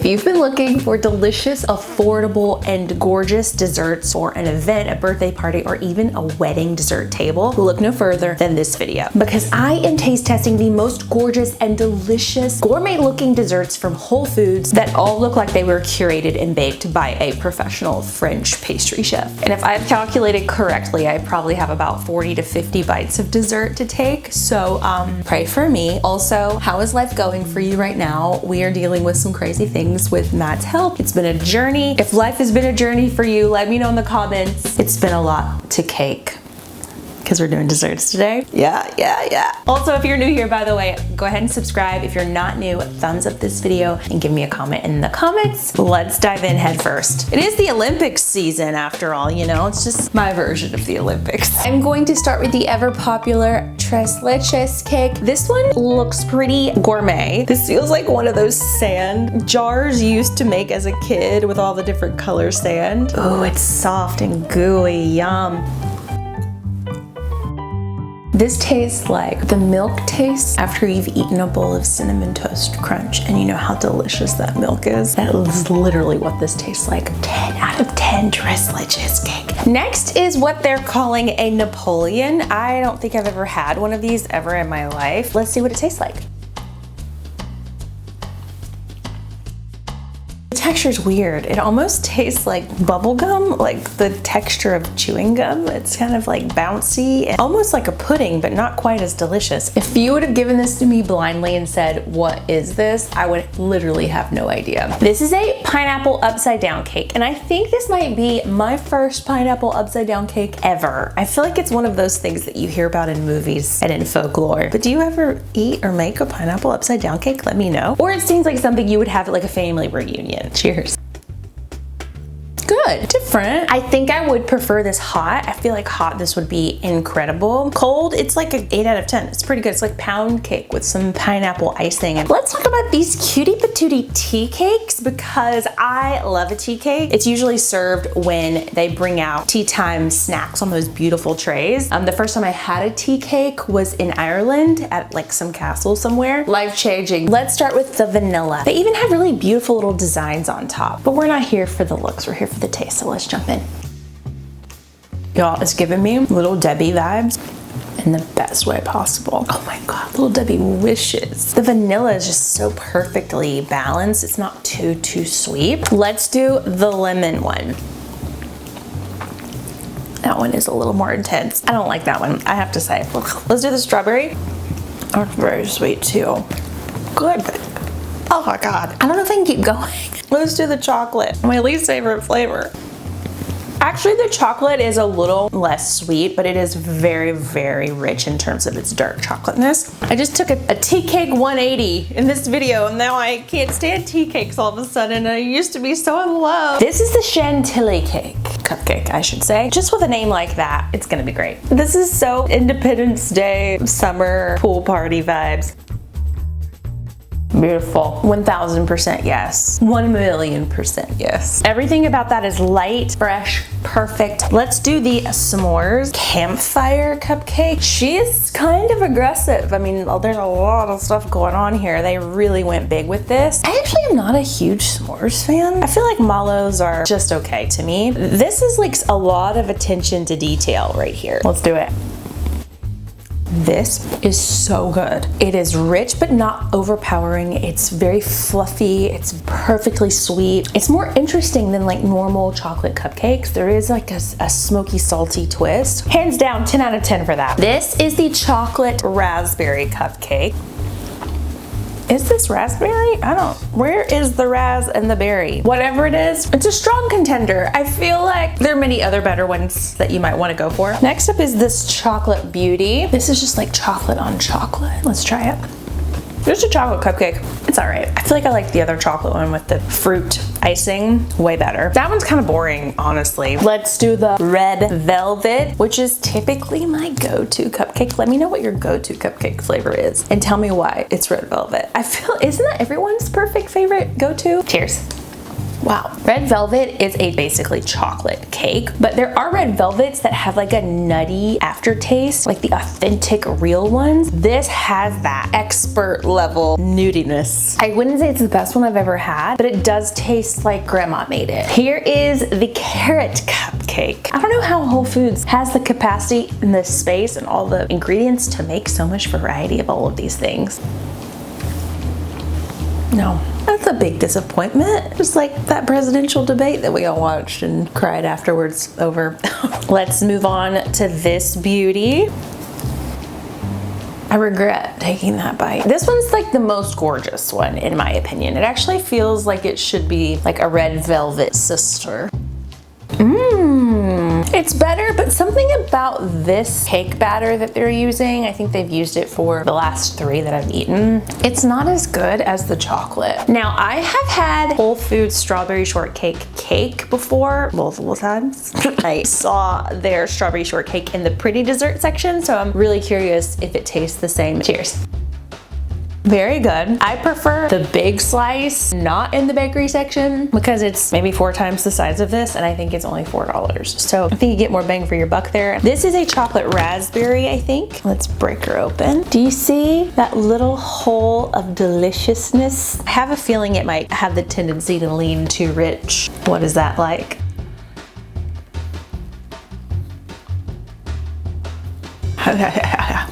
If you've been looking for delicious, affordable, and gorgeous desserts for an event, a birthday party, or even a wedding dessert table, look no further than this video, because I am taste testing the most gorgeous and delicious gourmet looking desserts from Whole Foods that all look like they were curated and baked by a professional French pastry chef. And if I've calculated correctly, I probably have about 40 to 50 bites of dessert to take, so pray for me. Also, how is life going for you right now? We are dealing with some crazy things with Matt's help. It's been a journey. If life has been a journey for you, let me know in the comments. It's been a lot to cake, because we're doing desserts today. Yeah. Also, if you're new here, by the way, go ahead and subscribe. If you're not new, thumbs up this video and give me a comment in the comments. Let's dive in head first. It is the Olympics season after all, you know, it's just my version of the Olympics. I'm going to start with the ever popular Tres Leches cake. This one looks pretty gourmet. This feels like one of those sand jars you used to make as a kid with all the different color sand. Oh, it's soft and gooey, yum. This tastes like the milk tastes after you've eaten a bowl of Cinnamon Toast Crunch, and you know how delicious that milk is. That is literally what this tastes like. 10 out of 10 Tres Leches cake. Next is what they're calling a Napoleon. I don't think I've ever had one of these ever in my life. Let's see what it tastes like. The texture's weird. It almost tastes like bubble gum, like the texture of chewing gum. It's kind of like bouncy and almost like a pudding, but not quite as delicious. If you would have given this to me blindly and said, what is this? I would literally have no idea. This is a pineapple upside down cake, and I think this might be my first pineapple upside down cake ever. I feel like it's one of those things that you hear about in movies and in folklore. But do you ever eat or make a pineapple upside down cake? Let me know. Or it seems like something you would have at like a family reunion. Cheers. Good, different. I think I would prefer this hot. I feel like hot this would be incredible. Cold, it's like an 8 out of 10. It's pretty good. It's like pound cake with some pineapple icing. And let's talk about these cutie patootie tea cakes, because I love a tea cake. It's usually served when they bring out tea time snacks on those beautiful trays. The first time I had a tea cake was in Ireland at like some castle somewhere. Life-changing. Let's start with the vanilla. They even have really beautiful little designs on top, but we're not here for the looks. We're here for the taste, so let's jump in. Y'all, it's giving me Little Debbie vibes in the best way possible. Oh my God, Little Debbie wishes. The vanilla is just so perfectly balanced. It's not too sweet. Let's do the lemon one. That one is a little more intense. I don't like that one, I have to say. Let's do the strawberry. Oh, it's very sweet too. Good. Oh my God. I don't know if I can keep going. Let's do the chocolate. My least favorite flavor. Actually, the chocolate is a little less sweet, but it is very, very rich in terms of its dark chocolateness. I just took a tea cake 180 in this video, and now I can't stand tea cakes all of a sudden. I used to be so in love. This is the Chantilly Cupcake, I should say. Just with a name like that, it's gonna be great. This is so Independence Day, summer, pool party vibes. Beautiful. 1000% yes. 1,000,000% yes. Everything about that is light, fresh, perfect. Let's do the Smores Campfire Cupcake. She is kind of aggressive. I mean, there's a lot of stuff going on here. They really went big with this. I actually am not a huge S'mores fan. I feel like mallows are just okay to me. This is like a lot of attention to detail right here. Let's do it. This is so good. It is rich but not overpowering. It's very fluffy. It's perfectly sweet. It's more interesting than like normal chocolate cupcakes. There is like a smoky, salty twist. Hands down, 10 out of 10 for that. This is the chocolate raspberry cupcake. Is this raspberry? Where is the raz and the berry? Whatever it is, it's a strong contender. I feel like there are many other better ones that you might want to go for. Next up is this chocolate beauty. This is just like chocolate on chocolate. Let's try it. Just a chocolate cupcake. It's all right. I feel like I like the other chocolate one with the fruit icing way better. That one's kind of boring, honestly. Let's do the red velvet, which is typically my go-to cupcake. Let me know what your go-to cupcake flavor is and tell me why it's red velvet. I feel, isn't that everyone's perfect favorite go-to? Cheers. Wow. Red velvet is a basically chocolate cake, but there are red velvets that have like a nutty aftertaste, like the authentic real ones. This has that expert level nuttiness. I wouldn't say it's the best one I've ever had, but it does taste like grandma made it. Here is the carrot cupcake. I don't know how Whole Foods has the capacity and the space and all the ingredients to make so much variety of all of these things. No, that's a big disappointment. Just like that presidential debate that we all watched and cried afterwards over. Let's move on to this beauty. I regret taking that bite. This one's like the most gorgeous one in my opinion. It actually feels like it should be like a red velvet sister. It's better, but something about this cake batter that they're using, I think they've used it for the last 3 that I've eaten. It's not as good as the chocolate. Now, I have had Whole Foods strawberry shortcake cake before, multiple times. I saw their strawberry shortcake in the pretty dessert section, so I'm really curious if it tastes the same. Cheers. Very good. I prefer the big slice, not in the bakery section, because it's maybe 4 times the size of this, and I think it's only $4. So I think you get more bang for your buck there. This is a chocolate raspberry, I think. Let's break her open. Do you see that little hole of deliciousness? I have a feeling it might have the tendency to lean too rich. What is that like?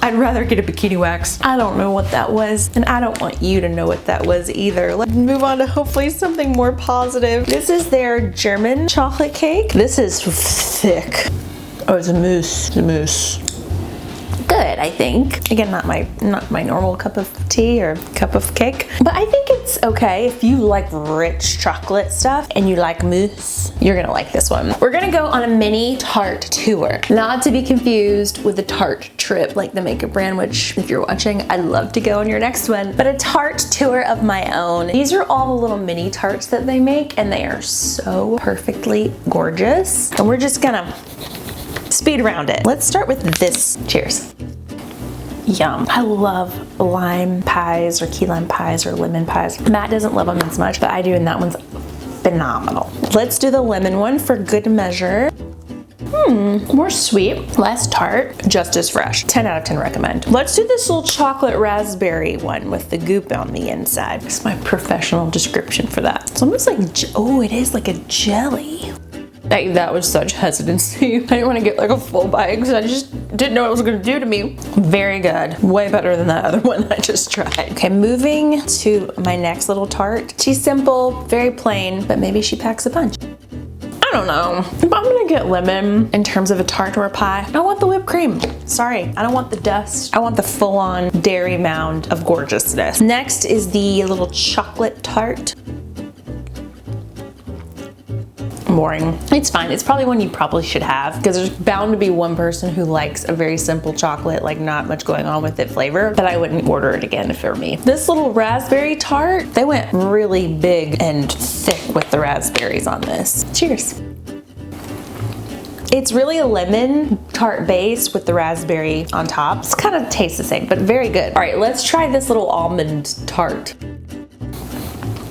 I'd rather get a bikini wax. I don't know what that was, and I don't want you to know what that was either. Let's move on to hopefully something more positive. This is their German chocolate cake. This is thick. Oh, it's a mousse. It's a mousse. Good, I think. Again, not my normal cup of tea or cup of cake, but I think it's okay. If you like rich chocolate stuff and you like mousse, you're gonna like this one. We're gonna go on a mini tart tour, not to be confused with the tart trip like the makeup brand, which if you're watching, I'd love to go on your next one, but a tart tour of my own. These are all the little mini tarts that they make, and they are so perfectly gorgeous, and we're just gonna speed around it. Let's start with this. Cheers. Yum. I love lime pies or key lime pies or lemon pies. Matt doesn't love them as much, but I do, and that one's phenomenal. Let's do the lemon one for good measure. More sweet, less tart, just as fresh. 10 out of 10 recommend. Let's do this little chocolate raspberry one with the goop on the inside. It's my professional description for that. It's almost like, oh, it is like a jelly. That was such hesitancy. I didn't want to get like a full bite because I just didn't know what it was going to do to me. Very good. Way better than that other one I just tried. Okay, moving to my next little tart. She's simple, very plain, but maybe she packs a punch. I don't know. If I'm gonna get lemon in terms of a tart or a pie, I want the whipped cream. Sorry, I don't want the dust. I want the full-on dairy mound of gorgeousness. Next is the little chocolate tart. Boring. It's fine. It's probably one you probably should have because there's bound to be one person who likes a very simple chocolate, like not much going on with it flavor, but I wouldn't order it again if it were me. This little raspberry tart, they went really big and thick with the raspberries on this. Cheers. It's really a lemon tart base with the raspberry on top. It's kind of tastes the same, but very good. All right, let's try this little almond tart.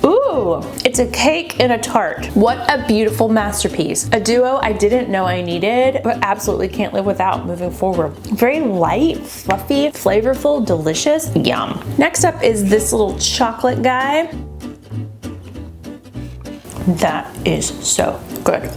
Ooh, it's a cake and a tart. What a beautiful masterpiece. A duo I didn't know I needed, but absolutely can't live without moving forward. Very light, fluffy, flavorful, delicious. Yum. Next up is this little chocolate guy. That is so good.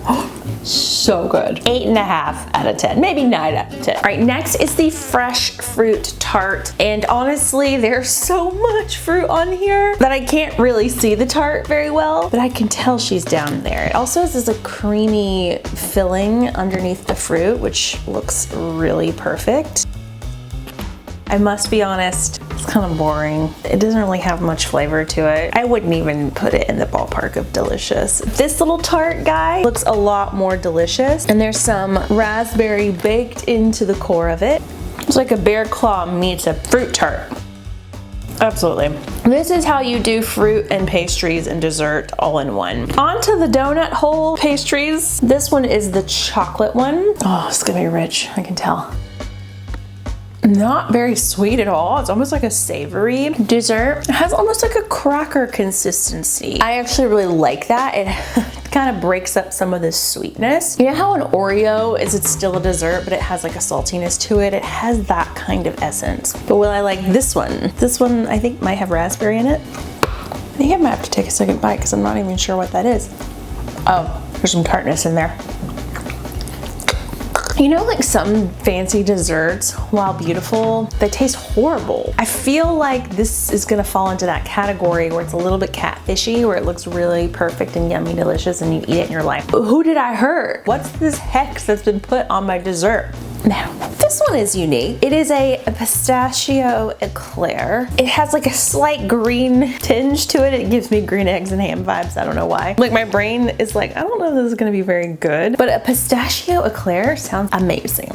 So good. 8.5 out of 10, maybe 9 out of 10. All right, next is the fresh fruit tart. And honestly, there's so much fruit on here that I can't really see the tart very well, but I can tell she's down there. It also has this creamy filling underneath the fruit, which looks really perfect. I must be honest, it's kind of boring. It doesn't really have much flavor to it. I wouldn't even put it in the ballpark of delicious. This little tart guy looks a lot more delicious, and there's some raspberry baked into the core of it. It's like a bear claw meets a fruit tart. Absolutely. This is how you do fruit and pastries and dessert all in one. On to the donut hole pastries. This one is the chocolate one. Oh, it's gonna be rich, I can tell. Not very sweet at all. It's almost like a savory dessert. It has almost like a cracker consistency. I actually really like that. It kind of breaks up some of the sweetness. You know how an Oreo it's still a dessert, but it has like a saltiness to it? It has that kind of essence. But will I like this one? This one I think might have raspberry in it. I think I might have to take a second bite because I'm not even sure what that is. Oh, there's some tartness in there. You know, like some fancy desserts, while beautiful, they taste horrible. I feel like this is gonna fall into that category where it's a little bit catfishy, where it looks really perfect and yummy, delicious, and you eat it and you're like, who did I hurt? What's this hex that's been put on my dessert? Now, this one is unique. It is a pistachio eclair. It has like a slight green tinge to it. It gives me green eggs and ham vibes. I don't know why. Like my brain is like, I don't know if this is gonna be very good, but a pistachio eclair sounds amazing.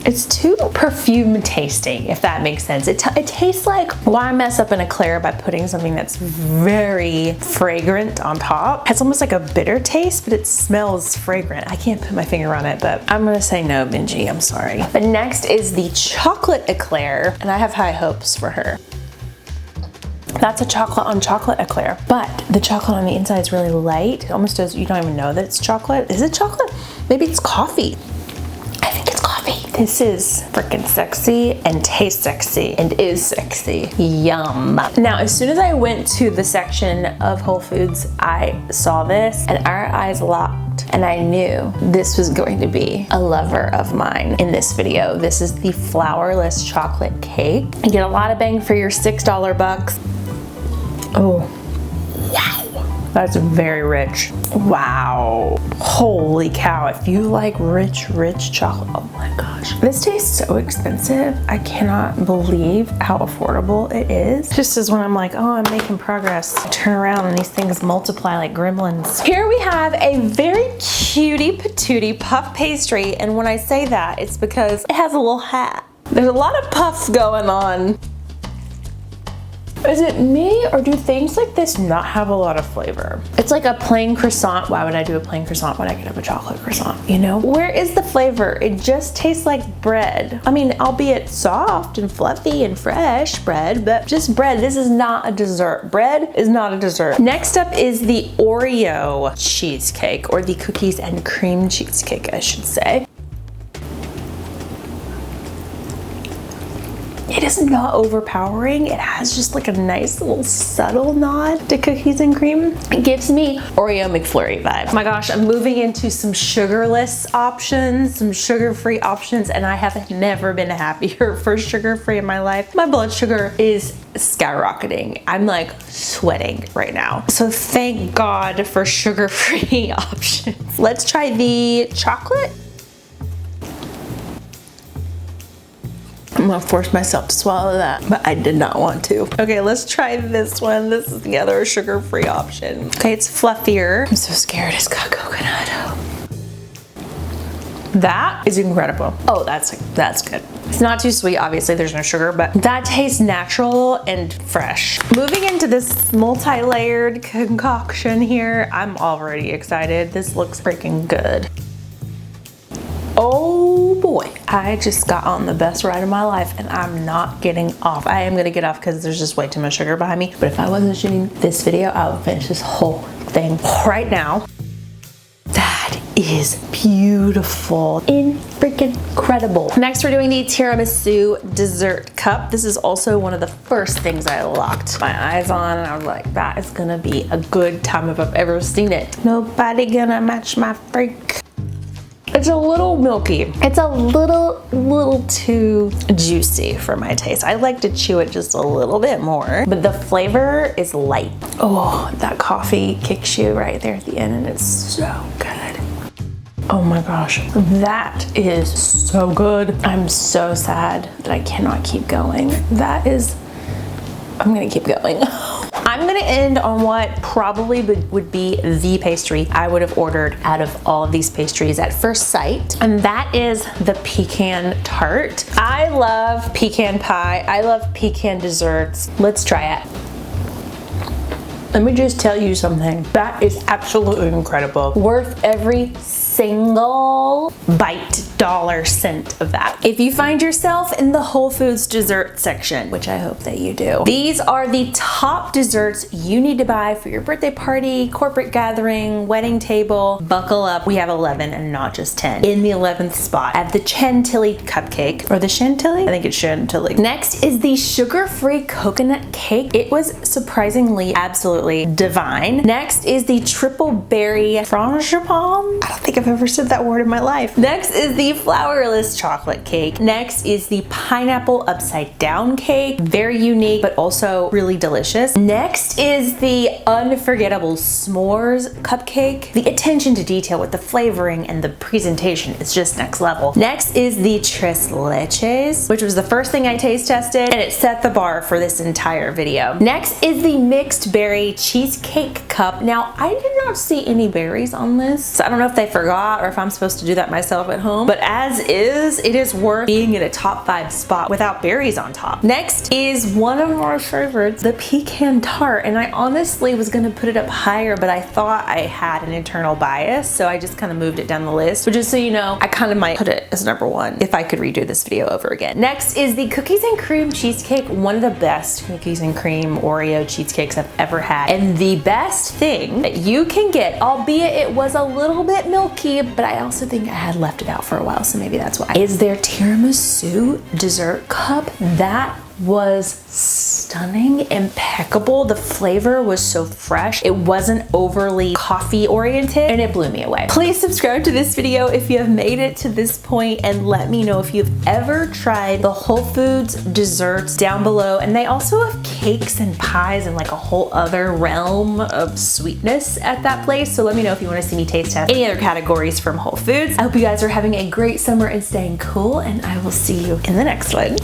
It's too perfume tasting, if that makes sense. It tastes like, why mess up an eclair by putting something that's very fragrant on top? It's almost like a bitter taste, but it smells fragrant. I can't put my finger on it, but I'm gonna say no, Benji, I'm sorry. But next is the chocolate eclair, and I have high hopes for her. That's a chocolate on chocolate eclair, but the chocolate on the inside is really light. It almost does, you don't even know that it's chocolate. Is it chocolate? Maybe it's coffee. I think it's coffee. This is freaking sexy and tastes sexy and is sexy. Yum. Now, as soon as I went to the section of Whole Foods, I saw this and our eyes locked, and I knew this was going to be a lover of mine in this video. This is the flourless chocolate cake. You get a lot of bang for your $6 bucks. Oh, wow. That's very rich. Wow. Holy cow. If you like rich chocolate, oh my gosh. This tastes so expensive. I cannot believe how affordable it is. Just as when I'm like, oh, I'm making progress, I turn around and these things multiply like gremlins. Here we have a very cutie patootie puff pastry. And when I say that, it's because it has a little hat. There's a lot of puffs going on. Is it me, or do things like this not have a lot of flavor? It's like a plain croissant. Why would I do a plain croissant when I could have a chocolate croissant, you know? Where is the flavor? It just tastes like bread. I mean, albeit soft and fluffy and fresh bread, but just bread. This is not a dessert. Bread is not a dessert. Next up is the Oreo cheesecake, or the cookies and cream cheesecake, I should say. It is not overpowering. It has just like a nice little subtle nod to cookies and cream. It gives me Oreo McFlurry vibe. Oh my gosh, I'm moving into some sugarless options, some sugar-free options, and I have never been happier for sugar-free in my life. My blood sugar is skyrocketing. I'm like sweating right now. So thank God for sugar-free options. Let's try the chocolate. I'm gonna force myself to swallow that, but I did not want to. Okay, let's try this one. This is the other sugar-free option. Okay, it's fluffier. I'm so scared. It's got coconut. That is incredible. Oh, that's good. It's not too sweet, obviously there's no sugar, but that tastes natural and fresh. Moving into this multi-layered concoction here, I'm already excited. This looks freaking good. Oh boy, I just got on the best ride of my life and I'm not getting off. I am gonna get off because there's just way too much sugar behind me. But if I wasn't shooting this video, I would finish this whole thing right now. That is beautiful. Freaking incredible. Next, we're doing the tiramisu dessert cup. This is also one of the first things I locked my eyes on, and I was like, that is gonna be a good time if I've ever seen it. Nobody gonna match my freak. It's a little milky. It's a little too juicy for my taste. I like to chew it just a little bit more, but the flavor is light. Oh, that coffee kicks you right there at the end, and it's so good. Oh my gosh, that is so good. I'm so sad that I cannot keep going. I'm gonna keep going. I'm gonna end on what probably would be the pastry I would have ordered out of all of these pastries at first sight, and that is the pecan tart. I love pecan pie. I love pecan desserts. Let's try it. Let me just tell you something. That is absolutely incredible. Worth every single bite. dollar cent of that. If you find yourself in the Whole Foods dessert section, which I hope that you do, these are the top desserts you need to buy for your birthday party, corporate gathering, wedding table. Buckle up, we have 11 and not just 10. In the 11th spot, I have the Chantilly Cupcake, or the Chantilly? I think it's Chantilly. Next is the sugar-free coconut cake. It was surprisingly absolutely divine. Next is the triple berry frangipan. I don't think I've ever said that word in my life. Next is the flourless chocolate cake. Next is the pineapple upside down cake. Very unique, but also really delicious. Next is the unforgettable s'mores cupcake. The attention to detail with the flavoring and the presentation is just next level. Next is the tres leches, which was the first thing I taste tested, and it set the bar for this entire video. Next is the mixed berry cheesecake cup. Now, I did not see any berries on this, so I don't know if they forgot or if I'm supposed to do that myself at home, but as is, it is worth being in a top 5 spot without berries on top. Next is one of my favorites, the pecan tart, and I honestly was gonna put it up higher, but I thought I had an internal bias, so I just kind of moved it down the list. But just so you know, I kind of might put it as number 1 if I could redo this video over again. Next is the cookies and cream cheesecake, one of the best cookies and cream Oreo cheesecakes I've ever had, and the best thing that you can get, albeit it was a little bit milky, but I also think I had left it out for a while, so maybe that's why, is their tiramisu dessert cup. That was stunning, impeccable. The flavor was so fresh. It wasn't overly coffee oriented, and it blew me away. Please subscribe to this video if you have made it to this point, and let me know if you've ever tried the Whole Foods desserts down below. And they also have cakes and pies and like a whole other realm of sweetness at that place. So let me know if you want to see me taste test any other categories from Whole Foods. I hope you guys are having a great summer and staying cool, and I will see you in the next one.